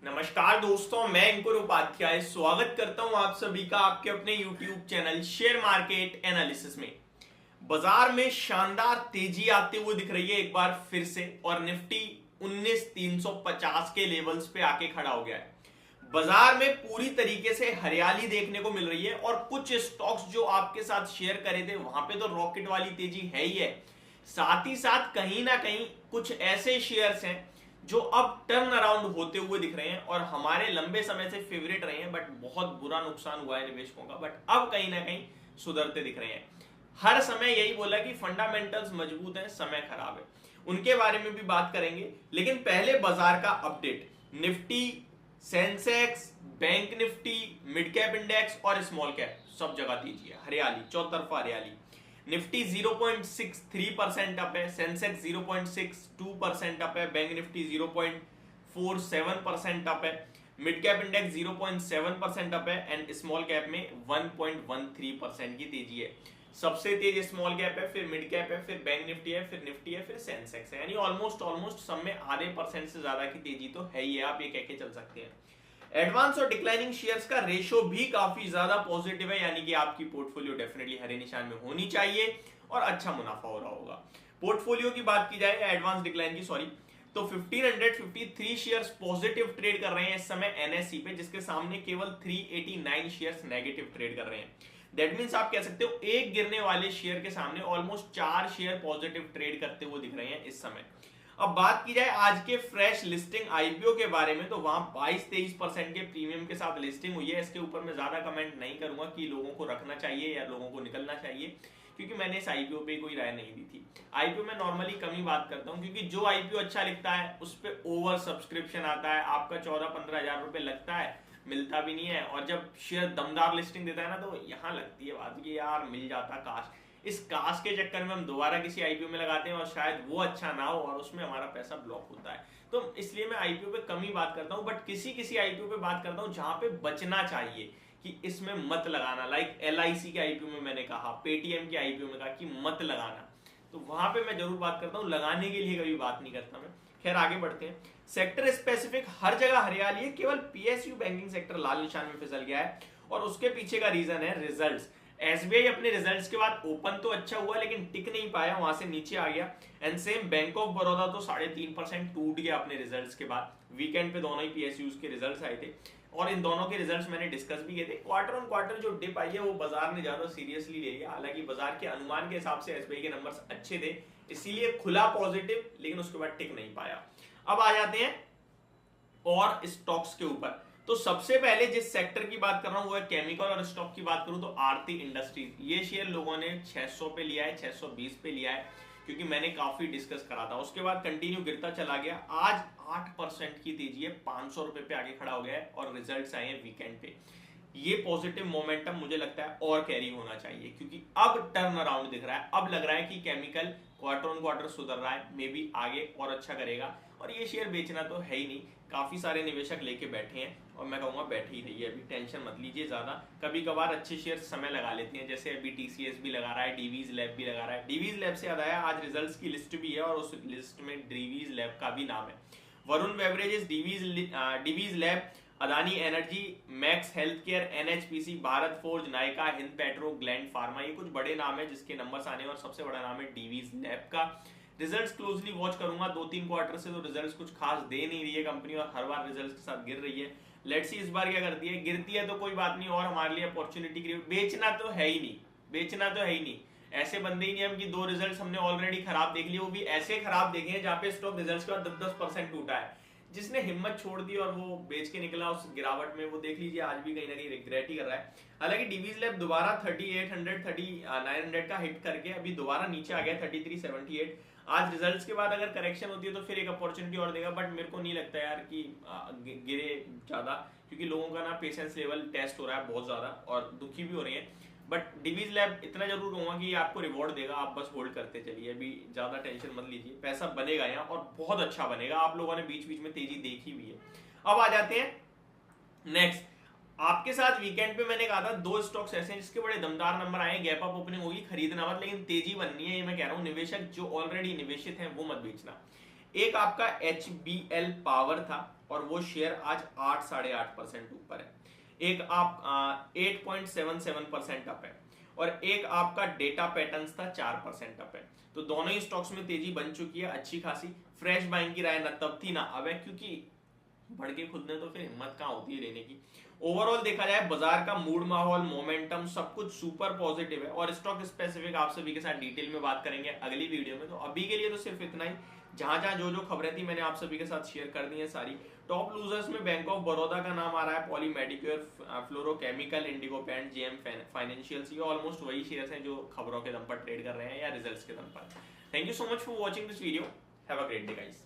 नमस्कार दोस्तों, मैं अंकुर उपाध्याय स्वागत करता हूं आप सभी का आपके अपने YouTube channel share market analysis में। बाजार में शानदार तेजी आते हुए दिख रही है एक बार फिर से और निफ्टी 19,350 के लेवल्स पे आके खड़ा हो गया है। बाजार में पूरी तरीके से हरियाली देखने को मिल रही है और कुछ स्टॉक्स जो आपके साथ शेयर करे थे वहां पे तो रॉकेट वाली तेजी है ही है। साथ ही साथ कहीं ना कहीं कुछ ऐसे शेयर्स हैं जो अब टर्न अराउंड होते हुए दिख रहे हैं और हमारे लंबे समय से फेवरेट रहे हैं, बट बहुत बुरा नुकसान हुआ है निवेशकों का, बट अब कहीं ना कहीं सुधरते दिख रहे हैं। हर समय यही बोला कि फंडामेंटल्स मजबूत हैं, समय खराब है, उनके बारे में भी बात करेंगे। लेकिन पहले बाजार का update, Nifty, Sensex, bank Nifty, mid cap index और स्मॉल कैप सब जगह तेजी है, हरियाली, चौतरफा हरियाली। निफ्टी 0.63% अप है, सेंसेक्स 0.62% अप है, बैंक निफ्टी 0.47% अप है, मिड कैप इंडेक्स 0.7% अप है एंड स्मॉल कैप में 1.13% की तेजी है। सबसे तेज स्मॉल कैप है, फिर मिड कैप है, फिर बैंक निफ्टी है, फिर निफ्टी है, फिर सेंसेक्स है, यानी ऑलमोस्ट सब में आधे % से ज्यादा की तेजी तो है ही है, आप ये कह के चल सकते हैं। एडवांस और डिक्लाइनिंग शेयर्स का रेशो भी काफी ज्यादा पॉजिटिव है, यानी कि आपकी पोर्टफोलियो डेफिनेटली हरे निशान में होनी चाहिए और अच्छा मुनाफा हो रहा होगा। पोर्टफोलियो की बात की जाए एडवांस डिक्लाइन की, सॉरी, तो 1553 शेयर्स पॉजिटिव ट्रेड कर रहे हैं इस समय एनएसई पे, जिसके सामने केवल 389 शेयर्स नेगेटिव ट्रेड कर रहे हैं। दैट मींस आप कह सकते हो एक गिरने वाले शेयर के सामने ऑलमोस्ट 4 शेयर पॉजिटिव ट्रेड करते हुए दिख रहे हैं इस समय। अब बात की जाए आज के फ्रेश लिस्टिंग आईपीओ के बारे में, तो वहां 22-23% के प्रीमियम के साथ लिस्टिंग हुई है। इसके ऊपर मैं ज्यादा कमेंट नहीं करूंगा कि लोगों को रखना चाहिए या लोगों को निकलना चाहिए, क्योंकि मैंने इस आईपीओ पे कोई राय नहीं दी थी। आईपीओ में नॉर्मली कम ही बात करता हूं, क्योंकि जो आईपीओ अच्छा लिखता है उस पर ओवर सब्सक्रिप्शन आता है, आपका 14-15 हजार रुपए लगता है, मिलता भी नहीं है। और जब शेयर दमदार लिस्टिंग देता है ना, तो यहाँ लगती है बात कि यार मिल जाता काश। इस काश के चक्कर में हम दोबारा किसी आईपीओ में लगाते हैं और शायद वो अच्छा ना हो और उसमें हमारा पैसा ब्लॉक होता है। तो इसलिए मैं आईपीओ पे कम ही बात करता हूँ, बट किसी किसी आईपीओ पे बात करता हूँ जहां पे बचना चाहिए कि इसमें मत लगाना। लाइक एलआईसी के आईपीओ में मैंने कहा, पेटीएम के आईपीओ में कहा कि मत लगाना, तो वहां पे मैं जरूर बात करता हूँ, लगाने के लिए कभी बात नहीं करता मैं। खैर आगे बढ़ते हैं। सेक्टर स्पेसिफिक हर जगह हरियाली है, केवल पीएसयू बैंकिंग सेक्टर लाल निशान में फिसल गया है और उसके पीछे का रीजन है रिजल्ट्स। एसबीआई अपने रिजल्ट्स के बाद ओपन तो अच्छा हुआ लेकिन टिक नहीं पाया, वहां से नीचे आ गया। And same bank of Baroda तो 3.5% टूट गया अपने रिजल्ट्स के बाद। वीकेंड पे दोनों ही पीएसयूज के रिजल्ट्स आए थे और इन दोनों के रिजल्ट्स मैंने डिस्कस भी किए थे। क्वार्टर ऑन क्वार्टर जो डिप आई है वो बाजार ने ज्यादा सीरियसली ले लिया, हालांकि बाजार के अनुमान के हिसाब से एसबीआई के नंबर्स अच्छे थे, इसीलिए खुला पॉजिटिव, लेकिन उसके बाद टिक नहीं पाया। अब आ जाते हैं और स्टॉक्स के ऊपर। तो सबसे पहले जिस सेक्टर की बात कर रहा हूं वो है केमिकल, और स्टॉक की बात करूं तो आरती इंडस्ट्रीज। ये शेयर लोगों ने 600 पे लिया है, 620 पे लिया है, क्योंकि मैंने काफी डिस्कस करा था। उसके बाद कंटिन्यू गिरता चला गया, आज 8% की तेजी है, 500 रुपए पे आगे खड़ा हो गया है और रिजल्ट्स आए हैं वीकेंड पे। ये पॉजिटिव मोमेंटम मुझे लगता है और कैरी होना चाहिए, क्योंकि अब टर्न अराउंड दिख रहा है। अब लग रहा है कि केमिकल क्वार्टर ऑन क्वार्टर सुधर रहा है, मे बी आगे और अच्छा करेगा। और ये शेयर बेचना तो है ही नहीं, काफी सारे निवेशक लेके बैठे हैं और मैं कहूंगा बैठे ही रहिए, अभी टेंशन मत लीजिए ज्यादा। कभी कभार अच्छे शेयर समय लगा लेते हैं, जैसे अभी टीसीएस भी लगा रहा है, डीवीज लैब भी लगा रहा है। डीवीज लैब से याद आया, आज रिजल्ट्स की लिस्ट भी है और उस लिस्ट में डीवीज लैब का भी नाम है। Varun beverages, Divi's lab, Adani energy, max health care, NHPC, Bharat forge, Nykaa, Hind petro, gland pharma, ये कुछ बड़े नाम है जिसके नंबर्स आने, और सबसे बड़ा नाम है डीवीज लैब का। रिजल्ट्स क्लोजली वॉच करूंगा, 2-3 क्वार्टर से तो रिजल्ट्स कुछ खास दे नहीं रही है कंपनी और हर बार रिजल्ट्स के साथ गिर रही है। लेट्स सी इस बार क्या करती है, गिरती है तो कोई बात नहीं और हमारे लिए अपॉर्चुनिटी क्रिएट। बेचना तो है ही नहीं, बेचना तो है ही नहीं। ऐसे बंदे ही नहीं हम कि 2 रिजल्ट्स हमने ऑलरेडी खराब देख लिए, वो भी ऐसे खराब देखे हैं जहां पे स्टॉक रिजल्ट्स के बाद 10% टूटा है। जिसने हिम्मत छोड़ दी और वो बेच के निकला उस गिरावट में, वो देख लीजिए आज भी कहीं ना कहीं रिग्रेट ही कर रहा है। हालांकि डीवीज लैब दोबारा 3800 3900 का हिट करके अभी दोबारा नीचे आ गया 3378। आज रिजल्ट्स के बाद अगर करेक्शन होती है तो फिर एक अपॉर्चुनिटी और देगा, बट मेरे को नहीं लगता यार कि गिरे ज्यादा, क्योंकि लोगों का ना पेशेंस लेवल टेस्ट हो रहा है बहुत ज्यादा और दुखी भी हो रही है। बट डीवीज लैब इतना जरूर कहूंगा कि ये आपको रिवॉर्ड देगा, आप बस होल्ड करते चलिए, अभी ज्यादा टेंशन मत लीजिए, पैसा बनेगा यहाँ और बहुत अच्छा बनेगा। आप लोगों ने बीच बीच में तेजी देखी भी है। अब आ जाते हैं नेक्स्ट। आपके साथ वीकेंड पे मैंने कहा था 2 स्टॉक्स ऐसे हैं जिसके बड़े दमदार नंबर आए, गैप अप ओपनिंग होगी, खरीदना मत, लेकिन तेजी बननी है। ये मैं कह रहा हूं निवेशक जो ऑलरेडी निवेशित हैं वो मत बेचना। एक आपका HBL पावर था और वो शेयर आज 8-8.5% ऊपर है। एक आप 8.77% अप है और एक आपका डेटा पैटर्न्स था 4% अप है। तो दोनों ही स्टॉक्स में तेजी बन चुकी है अच्छी खासी। फ्रेश बाइंग की राय न तब थी ना अब है, क्योंकि बढ़ के खुद ने तो फिर हिम्मत कहाँ होती है लेने की। ओवरऑल देखा जाए बाजार का मूड, माहौल, मोमेंटम सब कुछ सुपर पॉजिटिव है और स्टॉक स्पेसिफिक आप सभी के साथ डिटेल में बात करेंगे अगली वीडियो में। तो अभी के लिए तो सिर्फ इतना ही। जहां जहां जो जो खबरें थी मैंने आप सभी के साथ शेयर कर दी है सारी। टॉप लूजर्स में बैंक ऑफ बड़ौदा का नाम आ रहा है, Poly Medicure, Fluorochemical, Indigo Paint, JM Financial, ये ऑलमोस्ट वही शेयर्स हैं जो खबरों के दम पर ट्रेड कर रहे हैं या रिजल्ट्स के दम पर। Thank you so much for watching this video. Have a great day guys.